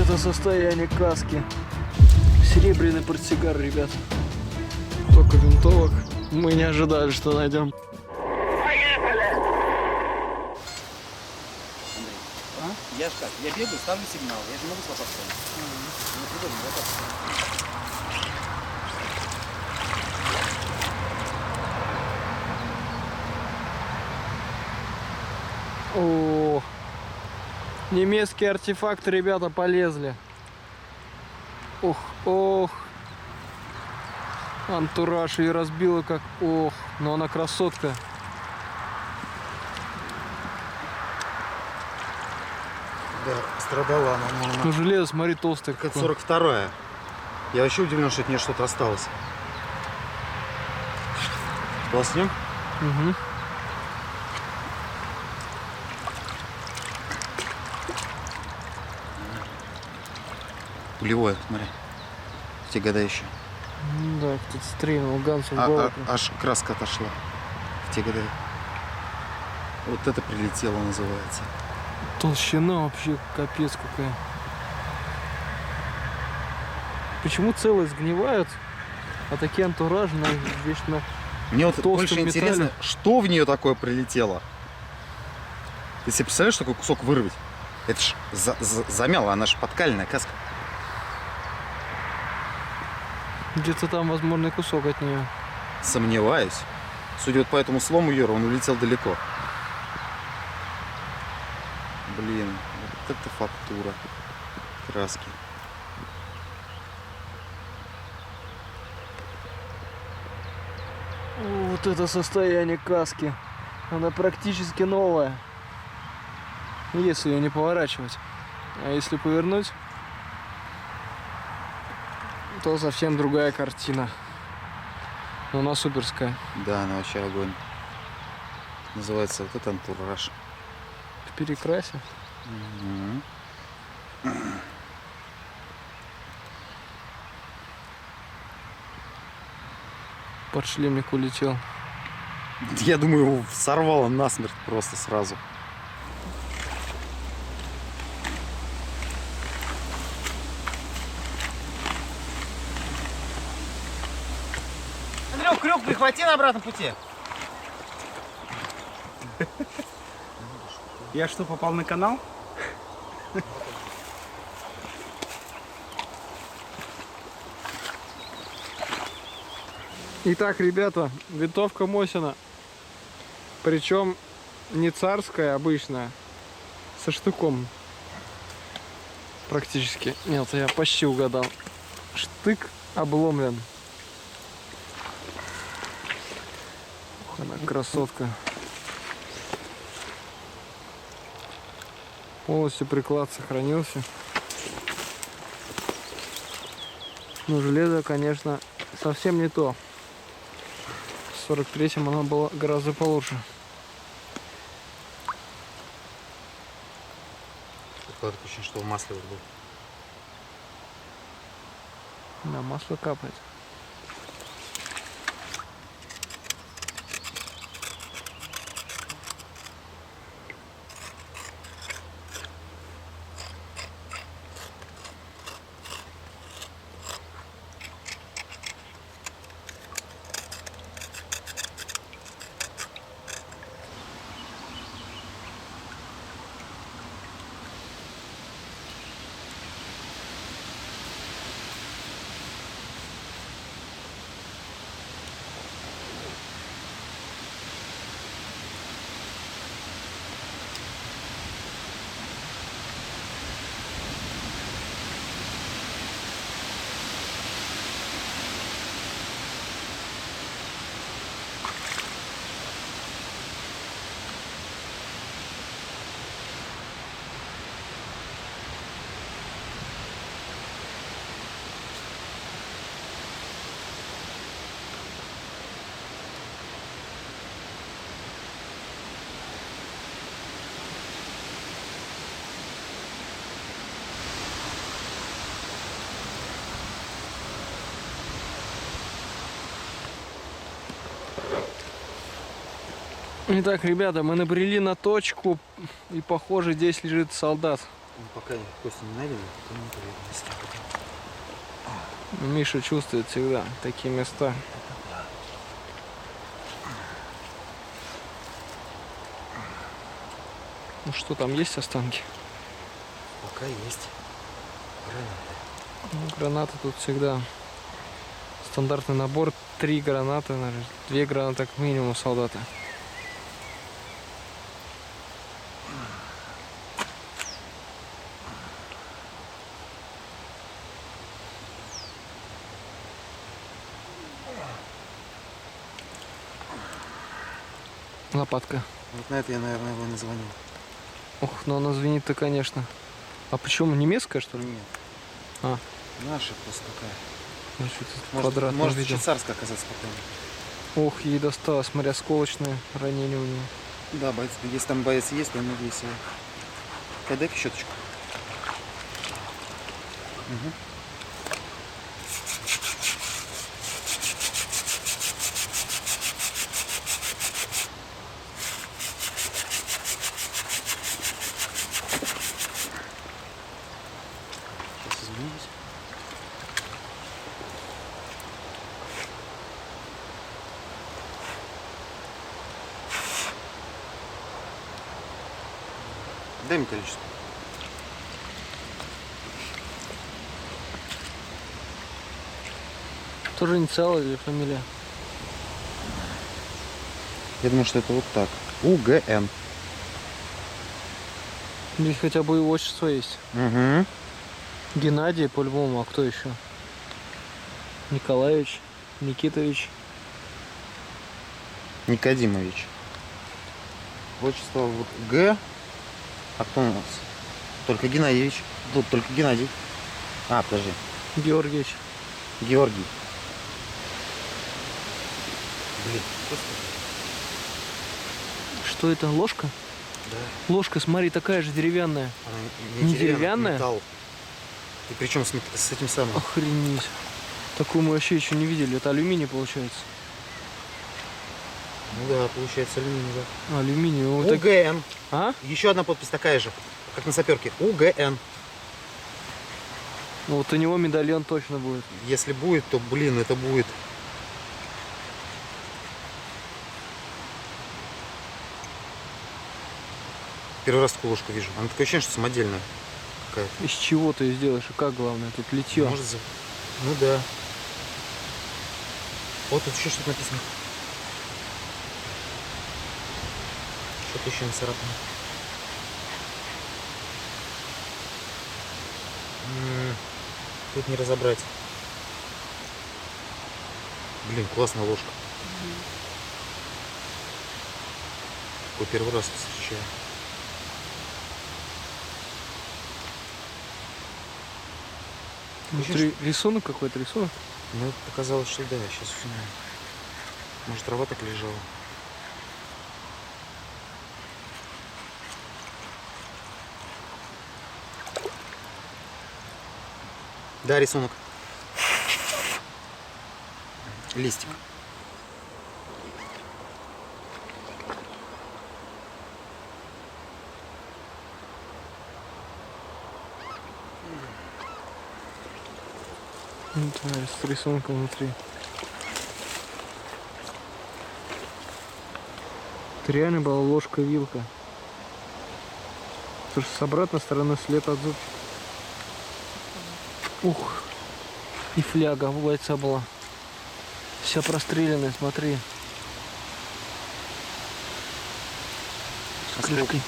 это состояние каски. Серебряный портсигар, ребят. Только винтовок. Мы не ожидали, что найдем. Я ж как, я бегаю, ставлю сигнал, я же могу слопаться. О, немецкие артефакты, ребята, полезли. Ох, ох. Антураж ее разбила как... Ох, но она красотка. Да, страдала она. Ну, железо, смотри, толстое. Это 42-я. Я вообще удивлен, что от нее что-то осталось. Полоснем? Угу. Пулевое, смотри. В те года еще. Да, кто-то стрельнул Гансу в голову. Аж краска отошла. В те года. Вот это прилетело, называется. Толщина вообще капец какая. Почему целые сгнивают, а такие антуражи на вечно. Мне вот толстом больше металле. интересно, что в нее такое прилетело. Ты себе представляешь, такой кусок вырвать? Это ж замяло, она ж подкальная каска. Где-то там возможный кусок от нее. Сомневаюсь. Судя вот по этому слому Юра, он улетел далеко. Блин, вот это фактура. Краски. Вот это состояние каски. Она практически новая. Если ее не поворачивать. А если повернуть, то совсем другая картина. Но она суперская. Да, она вообще огонь. Называется вот это антураж. В перекрасе. Подшлемник улетел. Я думаю, его сорвало насмерть просто сразу. Андрюх, крюк прихвати на обратном пути. Я что, попал на канал? Итак, ребята, винтовка Мосина. Причем не царская, обычная, со штыком. Практически. Нет, я почти угадал. Штык обломлен. Ух, она красотка. Полностью приклад сохранился. Но железо, конечно, совсем не то. В 43-м она была гораздо получше. Такое ощущение, что в масле вот был. На масло капает. Итак, ребята, мы набрели на точку, и похоже, здесь лежит солдат. Ну, пока Костя не найдем, то не поверим. Миша чувствует всегда такие места. Ну что, там есть останки? Пока есть гранаты. Ну, гранаты тут всегда. Стандартный набор. 3 гранаты, наверное. 2 гранаты как минимум у солдата. Лопатка. Вот на это я, наверное, его и назвонил. Ох, ну она звенит-то, конечно. А почему, немецкая, что ли? Нет. А. Наша просто такая. Ну, что-то Может, квадрат может не видел. швейцарская оказаться потом. Ох, ей досталось, смотря осколочное ранение у нее. Да, боец, если там боец есть, то ему весело. Дай-ка щеточку. Угу. Сейчас изменились. Дай металлическую. Тоже инициал или фамилия? Я думаю, что это вот так. УГН. Здесь хотя бы и отчество есть. Угу. Геннадий по-любому, а кто еще? Николаевич, Никитович. Никодимович. Отчество вот Г. А кто у нас? Только Геннадьевич. Тут только Геннадий. А, подожди. Георгиевич. Георгий. Блин, Что это, ложка? да. Ложка, смотри, такая же деревянная. Она Не деревянная? Металл. И причем с этим самым. Охренеть. Такую мы вообще еще не видели. Это алюминий получается. Ну да, получается алюминий, да. Алюминий. Вот так... УГН. А? Еще одна подпись такая же, как на саперке. УГН. Ну, вот у него медальон точно будет. Если будет, то, блин, это будет. Первый раз такую ложку вижу. Она такое ощущение, что самодельная какая-то. Из чего ты ее сделаешь? И как главное? Тут литье. Может, ну да. Вот тут еще что-то написано. Что-то еще нацарапано. Тут не разобрать. Блин, классная ложка. Такой первый раз встречаю. Внутри рисунок какой-то, рисунок? Ну, показалось, что да, сейчас узнаем. Может, трава так лежала. Да, рисунок. Листик. Да, с рисунком внутри. Это реально была ложка-вилка. Слушай, с обратной стороны след от зубчика. Ух, и фляга у бойца была. Вся простреленная, смотри. С крышкой.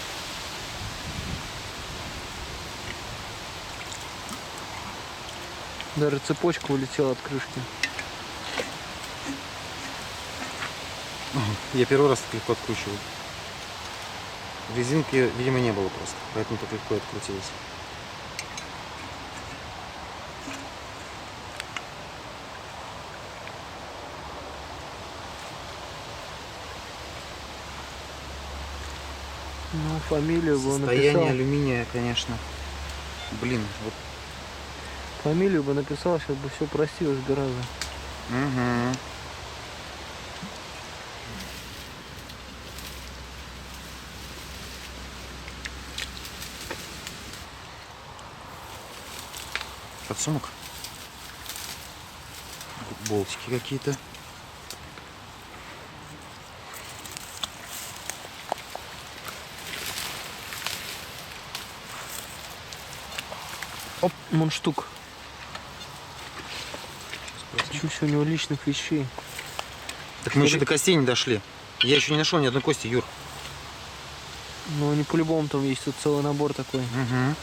Даже цепочка улетела от крышки. Я первый раз так легко откручиваю. Резинки, видимо, не было просто, поэтому так легко открутилось. Ну, фамилию бы он Состояние написал. алюминия, конечно. Блин, вот. Фамилию бы написал, сейчас бы все простилось гораздо. Угу. подсумок. Болтики какие-то. Оп, мундштук. Чуть у него личных вещей. Так мы еще до костей не дошли. Я еще не нашел ни одной кости, Юр. Ну, они по-любому там есть, тут целый набор такой. Угу.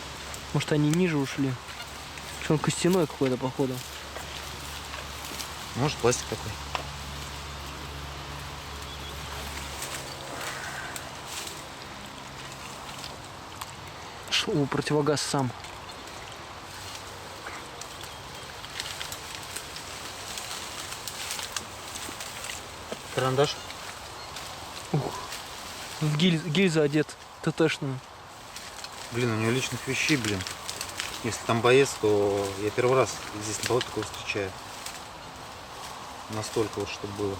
Может, они ниже ушли? Что он костяной какой-то, походу. Может, пластик такой. О, противогаз сам. Карандаш. Ух. В гильзу одет, ТТшную. Блин, у него личных вещей, блин. Если там боец, то я первый раз здесь на болоте такого встречаю. Настолько вот, чтобы было.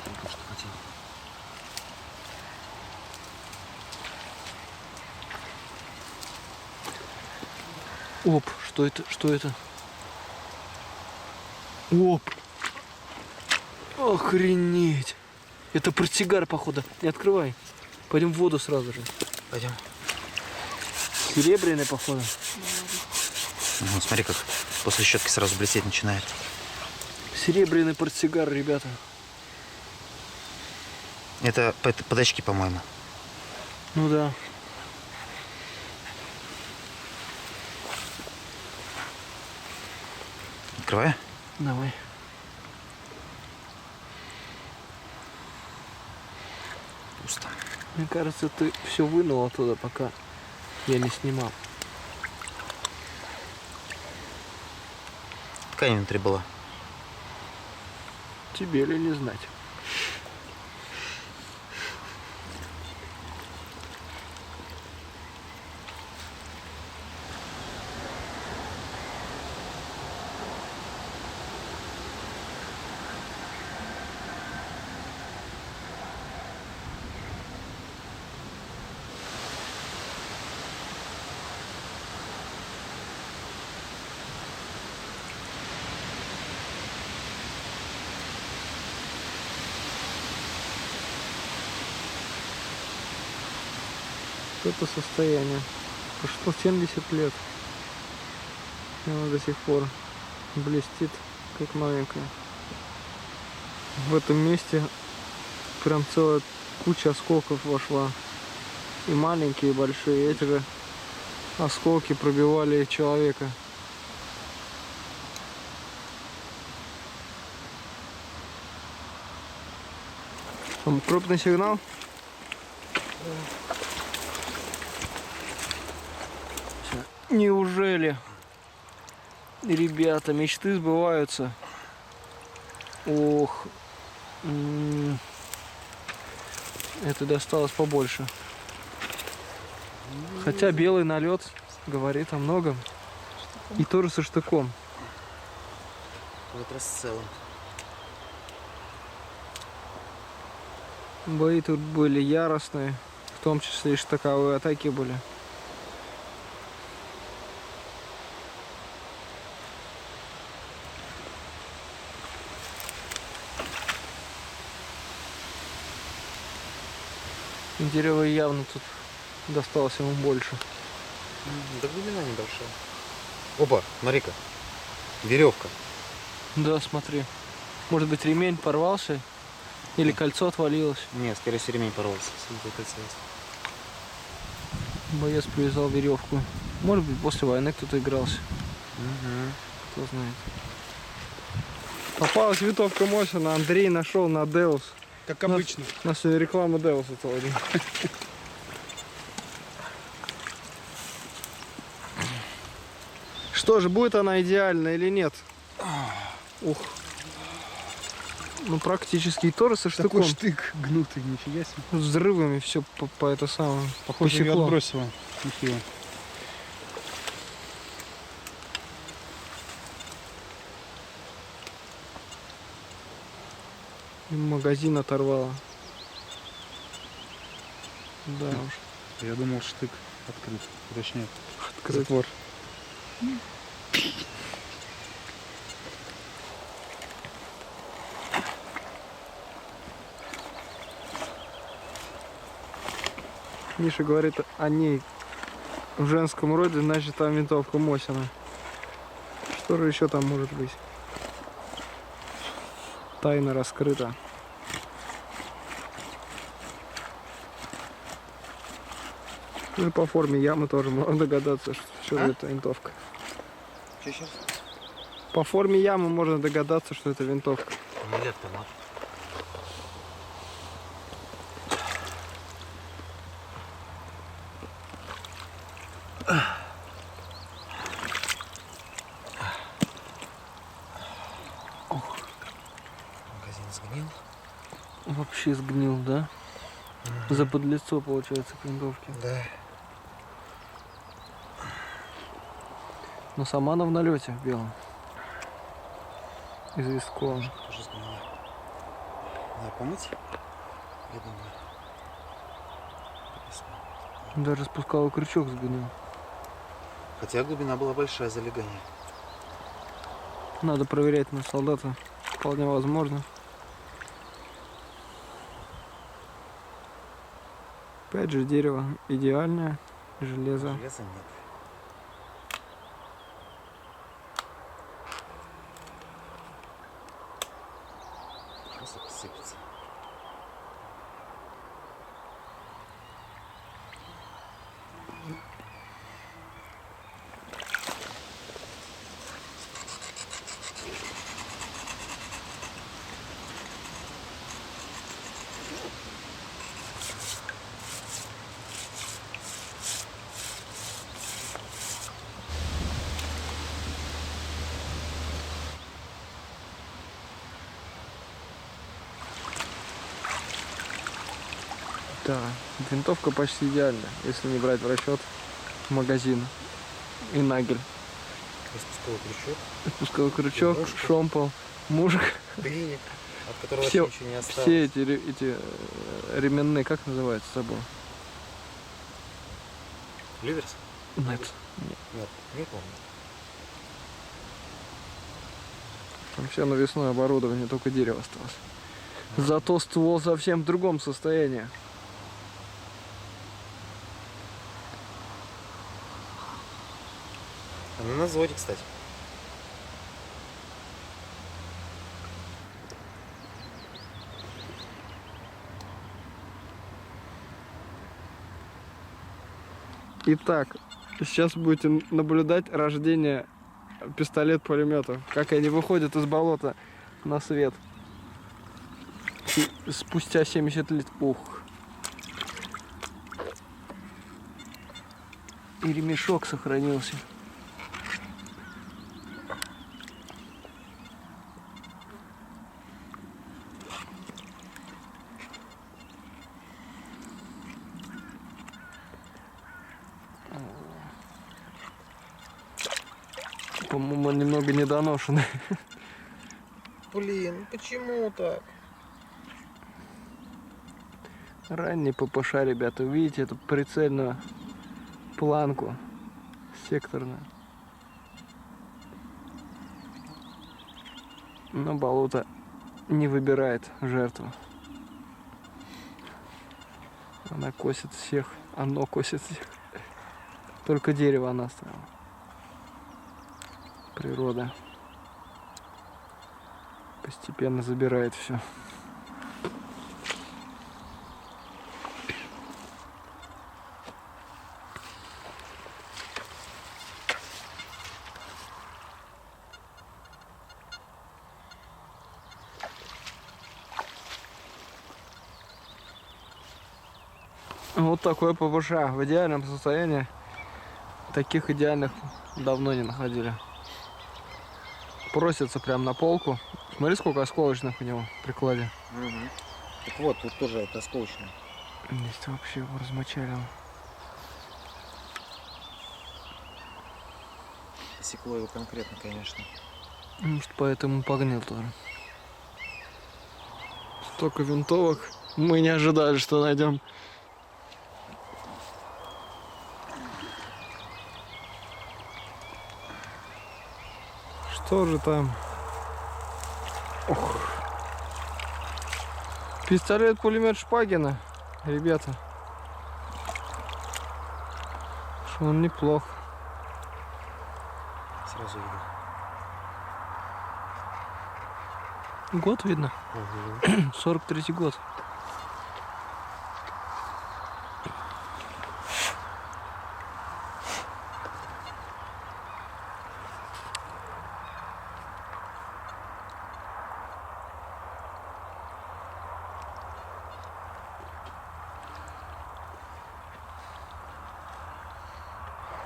То, что хотел. Оп, что это? Что это? Оп! Охренеть! Это портсигар, походу. Не открывай. Пойдем в воду сразу же. Пойдем. Серебряный, походу. Ну, смотри, как после щетки сразу блестеть начинает. Серебряный портсигар, ребята. Это подачки, по-моему. Ну да. Открываю? Давай. Пусто. Мне кажется, ты все вынул оттуда, пока я не снимал. Ткань внутри была. Тебе ли не знать? Это состояние. Прошло 70 лет. И оно до сих пор блестит, как новенькое. В этом месте прям целая куча осколков вошла. И маленькие, и большие. Эти же осколки пробивали человека. Там крупный сигнал? Неужели? Ребята, мечты сбываются. Ох. Это досталось побольше. Хотя белый налет говорит о многом. И тоже со штыком. Вот раз в целом. Бои тут были яростные. В том числе и штыковые атаки были. Дерево явно тут досталось ему больше. Да глубина небольшая. Опа, смотри-ка. Веревка. Да, смотри. Может быть, ремень порвался? Или кольцо отвалилось? Нет, скорее всего, ремень порвался. Смотри, кольцо есть. Боец привязал веревку. Может быть, после войны кто-то игрался. Угу. Кто знает. Попалась винтовка Мосина. Андрей нашел на Деус. Как обычно. У нас сегодня реклама Деуса целый день. Что же, будет она идеальна или нет? Ух. Ну, практически и тоже со штыком. Такой штык гнутый, нифига себе. С взрывами все по это самое. Похоже, ее посекло. отбросило. Нехило. И магазин оторвало. Да уж. Я думал, штык открыт. Точнее, Открыт. затвор. Миша говорит о ней в женском роде, значит там винтовка Мосина. Что же еще там может быть? Тайна раскрыта. Ну и по форме ямы тоже можно догадаться, что это винтовка. Что сейчас? По форме ямы можно догадаться, что это винтовка. Не автомат. Магазин сгнил. Вообще сгнил, да? За подлицо, получается, к винтовке. Да. Но сама она в налете в белом. Известковом. Тоже сгнила. Надо помыть? Я думаю. Даже спусковой крючок сгнил. Хотя глубина была большая, залегание. Надо проверять на солдата. Вполне возможно. Опять же, дерево идеальное. Железо. Железа нет. Просто посыпется. Да, винтовка почти идеальная, если не брать в расчет магазин и нагель. Спусковой крючок. Спусковой крючок, Мушка. шомпол, мушка. Клиник, от которого Все, вообще ничего не осталось. все эти ременные, как называются, забыл? Ливерс? Нет. Нет, не помню. Там все навесное оборудование, только дерево осталось. Зато ствол совсем в другом состоянии. Она на взводе, кстати. Итак, сейчас будете наблюдать рождение пистолет-пулемета. Как они выходят из болота на свет. И спустя 70 лет. Ух. И ремешок сохранился. По-моему, он немного недоношенный. Блин, почему так? Ранний ППШ, ребята, видите эту прицельную планку секторную. Но болото не выбирает жертву. Она косит всех, оно косит всех. Только дерево она оставила. Природа постепенно забирает все. Вот такой ППШ в идеальном состоянии. Таких идеальных давно не находили. Просится прям на полку. Смотри, сколько осколочных у него в прикладе. Угу. Так вот, тут тоже это осколочное. Здесь вообще его размочалило. Посекло его конкретно, конечно. Может, поэтому погнил тоже. Столько винтовок. Мы не ожидали, что найдем Тоже там. Ох. Пистолет-пулемет Шпагина, ребята. Что он неплох. Сразу видно. Год видно. 43-й год.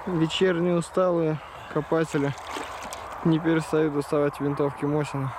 Вечерние усталые копатели не перестают доставать винтовки Мосина.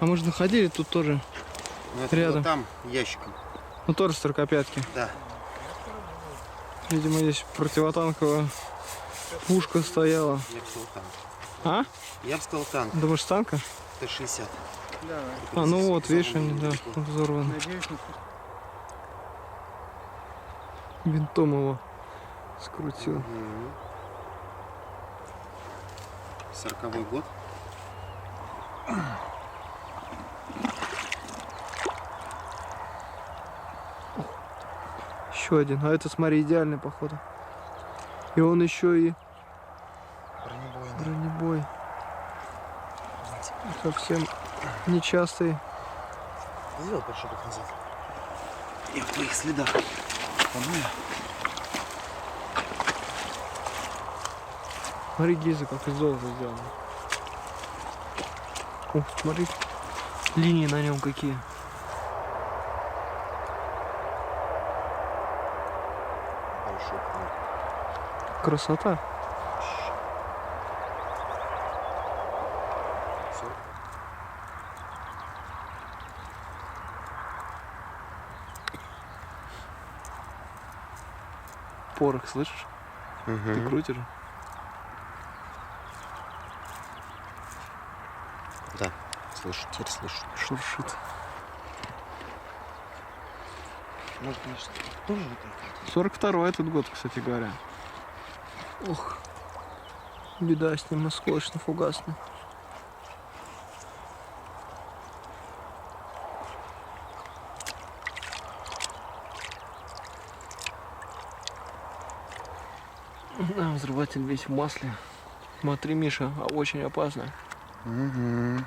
А мы же находили тут тоже, Ну, это рядом. было там ящиком. ну тоже 45-ки. Да. Видимо, здесь противотанковая пушка стояла. Я бы сказал танк. А? Я бы сказал танк. Думаешь, с танка? Т-60. А, ну вот, видишь, они, да, взорваны. Винтом его скрутил. 40-й год. Еще один. А это, смотри, идеальный, походу. И он еще и Бронебойный. бронебой. Совсем нечастый. Сделай пару шагов назад. Я в твоих следах. Помню. Смотри, гильза как из золота сделана. Ух, смотри, линии на нем какие. Большой плод. Красота. Всё. Порох, слышишь? Ты крутишь? Да, слышу, теперь слышу. Шуршит. Может, конечно, тоже вот так. 42-й этот год, кстати говоря. Ох, беда с ним, осколочно-фугасный. Да, взрыватель весь в масле. Смотри, Миша, очень опасно. Угу.